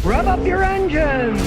Rev up your engines!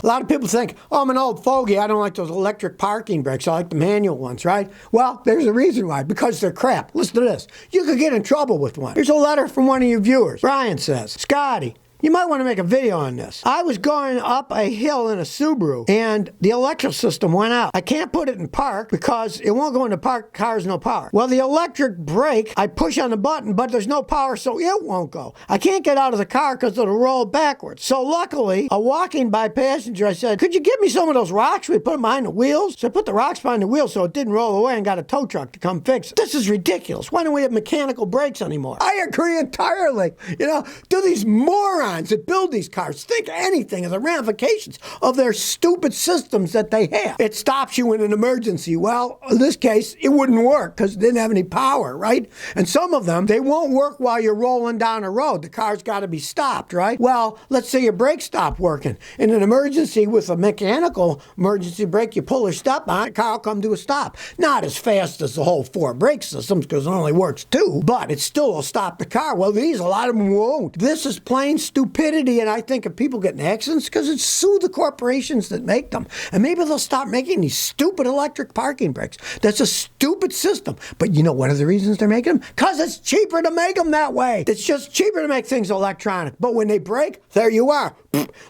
A lot of people think, oh, I'm an old fogey. I don't like those electric parking brakes. I like the manual ones, right? Well, there's a reason why. Because they're crap. Listen to this. You could get in trouble with one. Here's a letter from one of your viewers. Brian says, Scotty, you might want to make a video on this. I was going up a hill in a Subaru and the electrical system went out. I can't put it in park because it won't go into park. Car's no power. Well, the electric brake, I push on the button, but there's no power, so it won't go. I can't get out of the car because it'll roll backwards. So luckily, a walking by passenger, I said, could you give me some of those rocks? We put them behind the wheels. So I put the rocks behind the wheels so it didn't roll away and got a tow truck to come fix it. This is ridiculous. Why don't we have mechanical brakes anymore? I agree entirely. Do these morons that build these cars think anything of the ramifications of their stupid systems that they have? It stops you in an emergency. Well, in this case, it wouldn't work because it didn't have any power, right? And some of them, they won't work while you're rolling down a road. The car's got to be stopped, right? Well, let's say your brakes stop working. In an emergency with a mechanical emergency brake, you pull your step on it, car will come to a stop. Not as fast as the whole 4 brake systems because it only works 2, but it still will stop the car. Well, a lot of them won't. This is plain stupidity. And I think if people get in accidents, because it's sue the corporations that make them. And maybe they'll stop making these stupid electric parking brakes. That's a stupid system. But you know what are the reasons they're making them? Because it's cheaper to make them that way. It's just cheaper to make things electronic. But when they break, there you are.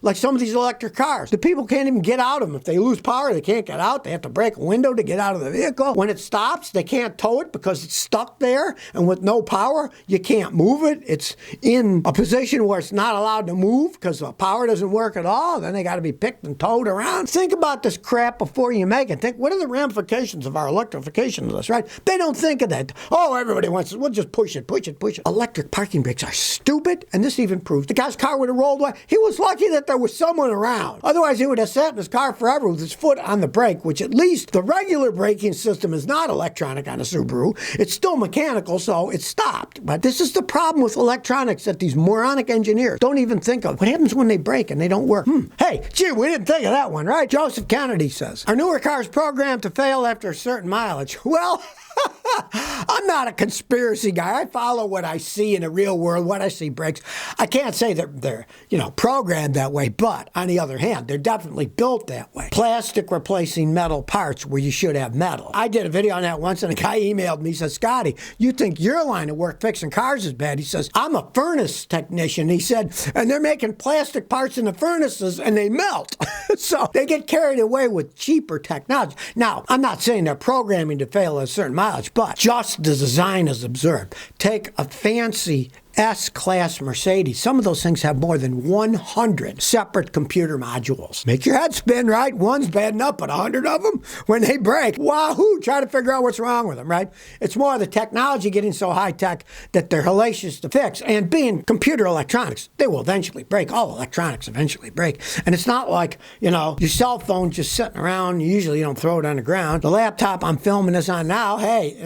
Like some of these electric cars. The people can't even get out of them. If they lose power, they can't get out. They have to break a window to get out of the vehicle. When it stops, they can't tow it because it's stuck there. And with no power, you can't move it. It's in a position where it's not allowed to move because the power doesn't work at all. Then they got to be picked and towed around. Think about this crap before you make it. Think, what are the ramifications of our electrification of this, right? They don't think of that. Oh, everybody wants it. We'll just push it. Electric parking brakes are stupid, and this even proves the guy's car would have rolled away. He was lucky that there was someone around. Otherwise, he would have sat in his car forever with his foot on the brake, which at least the regular braking system is not electronic on a Subaru. It's still mechanical, so it stopped. But this is the problem with electronics that these moronic engineers don't even think of. What happens when they break and they don't work? Hey, gee, we didn't think of that one, right? Joseph Kennedy says, are newer cars programmed to fail after a certain mileage? Well, I'm not a conspiracy guy. I follow what I see in the real world, what I see breaks. I can't say that they're, programmed that way, but on the other hand, they're definitely built that way. Plastic replacing metal parts where you should have metal. I did a video on that once and a guy emailed me, he said, Scotty, you think your line of work fixing cars is bad? He says, I'm a furnace technician. He said, and they're making plastic parts in the furnaces and they melt. So they get carried away with cheaper technology. Now, I'm not saying they're programming to fail at a certain mileage, but just the design is absurd. Take a fancy S-Class Mercedes. Some of those things have more than 100 separate computer modules. Make your head spin, right? One's bad enough, but 100 of them, when they break, wahoo, try to figure out what's wrong with them, right? It's more the technology getting so high-tech that they're hellacious to fix. And being computer electronics, they will eventually break. All electronics eventually break. And it's not like, your cell phone just sitting around. You usually don't throw it on the ground. The laptop I'm filming this on now, hey,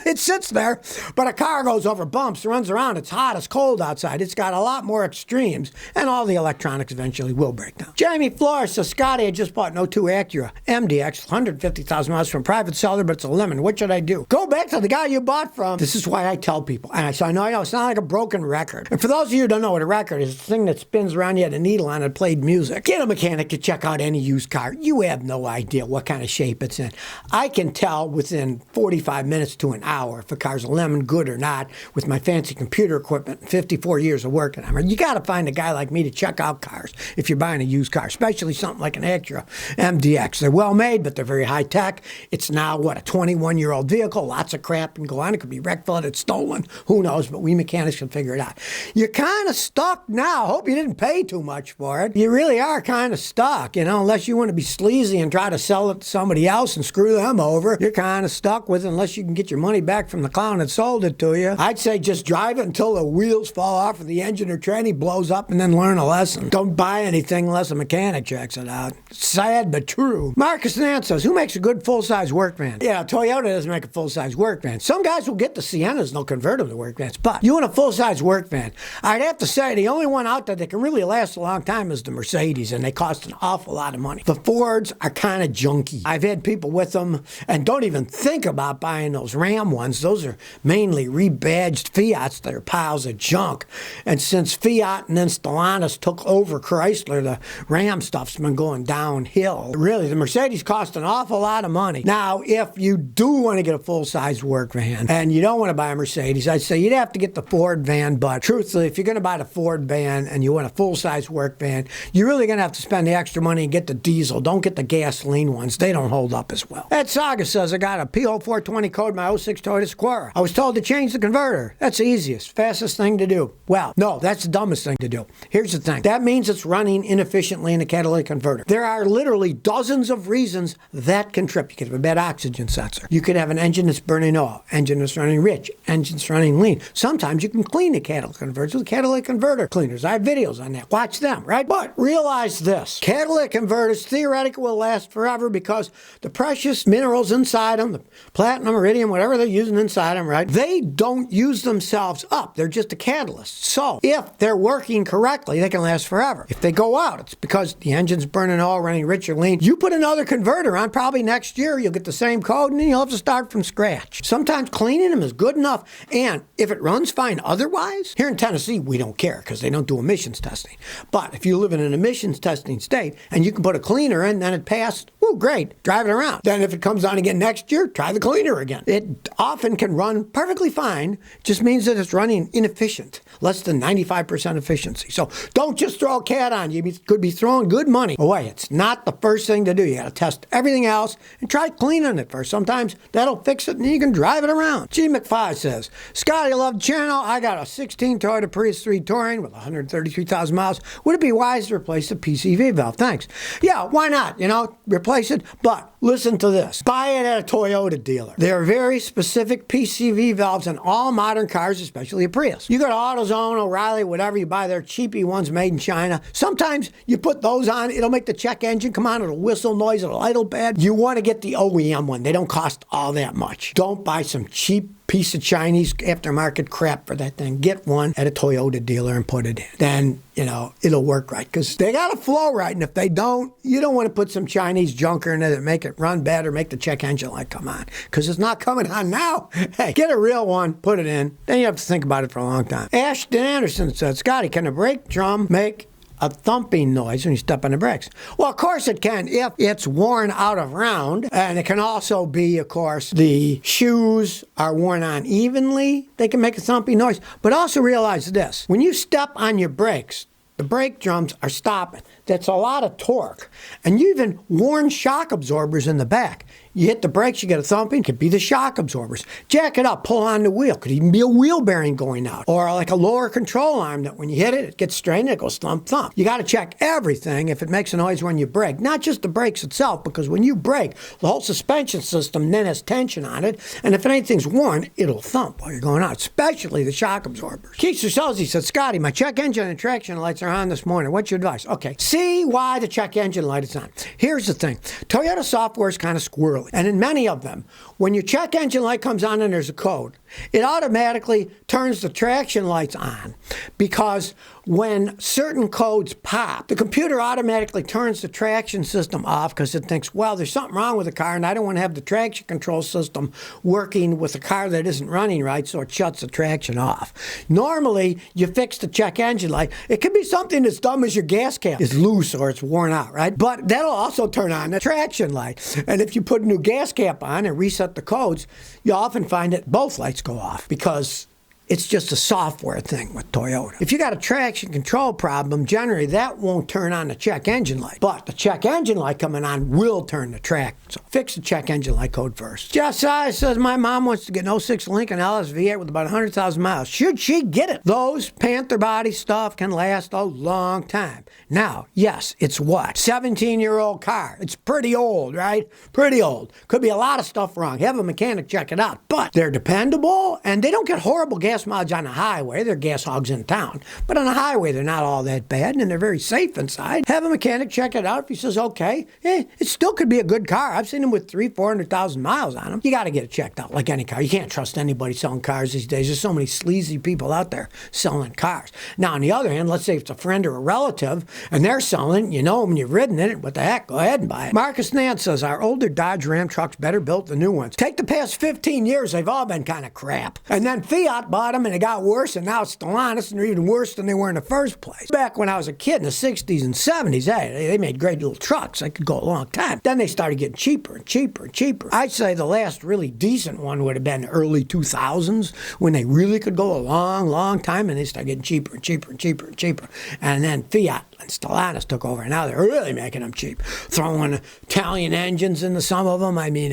it sits there. But a car goes over bumps, runs around, it's hot, it's cold outside. It's got a lot more extremes, and all the electronics eventually will break down. Jamie Flores says, Scotty, I just bought an 02 Acura MDX, 150,000 miles from a private seller, but it's a lemon. What should I do? Go back to the guy you bought from. This is why I tell people, and I know, it's not like a broken record. And for those of you who don't know what a record is, it's a thing that spins around, you had a needle on it, played music. Get a mechanic to check out any used car. You have no idea what kind of shape it's in. I can tell within 45 minutes to an hour if a car's a lemon, good or not, with my fancy computer equipment and 54 years of working on it. You got to find a guy like me to check out cars if you're buying a used car, especially something like an Acura MDX. They're well made, but they're very high tech. It's now, a 21-year-old vehicle. Lots of crap can go on. It could be wrecked, flooded, stolen. Who knows? But we mechanics can figure it out. You're kind of stuck now. Hope you didn't pay too much for it. You really are kind of stuck, unless you want to be sleazy and try to sell it to somebody else and screw them over. You're kind of stuck with it unless you can get your money back from the clown that sold it to you. I'd say just drive it until till the wheels fall off of the engine or tranny blows up and then learn a lesson. Don't buy anything unless a mechanic checks it out. Sad but true. Marcus Nance says, who makes a good full-size work van? Yeah, Toyota doesn't make a full-size work van. Some guys will get the Siennas and they'll convert them to work vans. But you want a full-size work van, I'd have to say the only one out there that can really last a long time is the Mercedes, and they cost an awful lot of money. The Fords are kind of junky. I've had people with them and don't even think about buying those Ram ones. Those are mainly rebadged Fiats that are piles of junk. And since Fiat and then Stellantis took over Chrysler, the Ram stuff's been going downhill. Really, the Mercedes cost an awful lot of money. Now, if you do want to get a full-size work van and you don't want to buy a Mercedes, I'd say you'd have to get the Ford van. But truthfully, if you're going to buy the Ford van and you want a full-size work van, you're really going to have to spend the extra money and get the diesel. Don't get the gasoline ones. They don't hold up as well. Ed Saga says, I got a PO420 code my 06 Toyota Square. I was told to change the converter. That's the easiest, fastest thing to do. Well, no, that's the dumbest thing to do. Here's the thing. That means it's running inefficiently in a catalytic converter. There are literally dozens of reasons that can trip. You could have a bad oxygen sensor. You could have an engine that's burning oil, engine that's running rich, engine's running lean. Sometimes you can clean the catalytic converters with catalytic converter cleaners. I have videos on that. Watch them, right? But realize this. Catalytic converters theoretically will last forever because the precious minerals inside them, the platinum, iridium, whatever they're using inside them, right? They don't use themselves up. They're just a catalyst. So if they're working correctly, they can last forever. If they go out, it's because the engine's burning oil, running rich or lean. You put another converter on, probably next year, you'll get the same code and then you'll have to start from scratch. Sometimes cleaning them is good enough. And if it runs fine otherwise, here in Tennessee, we don't care because they don't do emissions testing. But if you live in an emissions testing state and you can put a cleaner in, then it passed, woo, great, drive it around. Then if it comes on again next year, try the cleaner again. It often can run perfectly fine, just means that it's running inefficient, less than 95% efficiency. So don't just throw a cat on. You could be throwing good money away. It's not the first thing to do. You got to test everything else and try cleaning it first. Sometimes that'll fix it and you can drive it around. G. McFly says, Scotty, I love the channel. I got a 16 Toyota Prius 3 Touring with 133,000 miles. Would it be wise to replace the PCV valve? Thanks. Yeah, why not? Replace it. But listen to this. Buy it at a Toyota dealer. There are very specific PCV valves in all modern cars, especially a Prius. You go to AutoZone, O'Reilly, whatever, you buy their cheapy ones made in China. Sometimes you put those on, it'll make the check engine come on, it'll whistle noise, it'll idle bad. You want to get the OEM one. They don't cost all that much. Don't buy some cheap piece of Chinese aftermarket crap for that thing. Get one at a Toyota dealer and put it in. Then, it'll work right because they got to flow right. And if they don't, you don't want to put some Chinese junker in it that make it run bad or make the check engine light come on because it's not coming on now. Hey, get a real one, put it in. Then you have to think about it for a long time. Ashton Anderson said, Scotty, can a brake drum make a thumping noise when you step on the brakes? Well, of course it can if it's worn out of round. And it can also be, of course, the shoes are worn on evenly. They can make a thumping noise. But also realize this. When you step on your brakes, the brake drums are stopping. That's a lot of torque. And you even worn shock absorbers in the back. You hit the brakes, you get a thumping. Could be the shock absorbers. Jack it up, pull on the wheel. Could even be a wheel bearing going out. Or like a lower control arm that when you hit it, it gets strained, it goes thump, thump. You got to check everything if it makes a noise when you brake. Not just the brakes itself, because when you brake, the whole suspension system then has tension on it. And if anything's worn, it'll thump while you're going out, especially the shock absorbers. Keith Selzy said, Scotty, my check engine and traction lights are on this morning. What's your advice? Okay, see why the check engine light is on. Here's the thing. Toyota software is kind of squirrely. And in many of them, when your check engine light comes on and there's a code, it automatically turns the traction lights on because when certain codes pop, the computer automatically turns the traction system off because it thinks, well, there's something wrong with the car and I don't want to have the traction control system working with a car that isn't running right, so it shuts the traction off. Normally, you fix the check engine light. It could be something as dumb as your gas cap is loose or it's worn out, right? But that'll also turn on the traction light. And if you put a new gas cap on and reset the codes, you often find that both lights go off because it's just a software thing with Toyota. If you got a traction control problem, generally that won't turn on the check engine light. But the check engine light coming on will turn the track. So fix the check engine light code first. Josiah says, my mom wants to get an '06 Lincoln LSV8 with about 100,000 miles. Should she get it? Those Panther body stuff can last a long time. Now, yes, it's what? 17-year-old car. It's pretty old, right? Pretty old. Could be a lot of stuff wrong. Have a mechanic check it out. But they're dependable and they don't get horrible gas gas mileage on the highway. They're gas hogs in town. But on the highway, they're not all that bad, and they're very safe inside. Have a mechanic check it out. If he says, okay, it still could be a good car. I've seen them with 300,000-400,000 miles on them. You got to get it checked out like any car. You can't trust anybody selling cars these days. There's so many sleazy people out there selling cars. Now, on the other hand, let's say it's a friend or a relative, and they're selling, you know them, and you've ridden in it, what the heck, go ahead and buy it. Marcus Nance says, our older Dodge Ram trucks better built than new ones. Take the past 15 years, they've all been kind of crap. And then Fiat bought them, and they got worse, and now it's Stellantis, and they're even worse than they were in the first place. Back when I was a kid in the 60s and 70s, they made great little trucks. They could go a long time. Then they started getting cheaper and cheaper and cheaper. I'd say the last really decent one would have been early 2000s, when they really could go a long, long time, and they started getting cheaper and cheaper and cheaper and cheaper. And then Fiat and Stellantis took over, and now they're really making them cheap. Throwing Italian engines into some of them. I mean,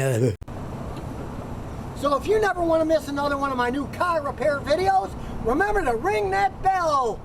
So if you never want to miss another one of my new car repair videos, remember to ring that bell.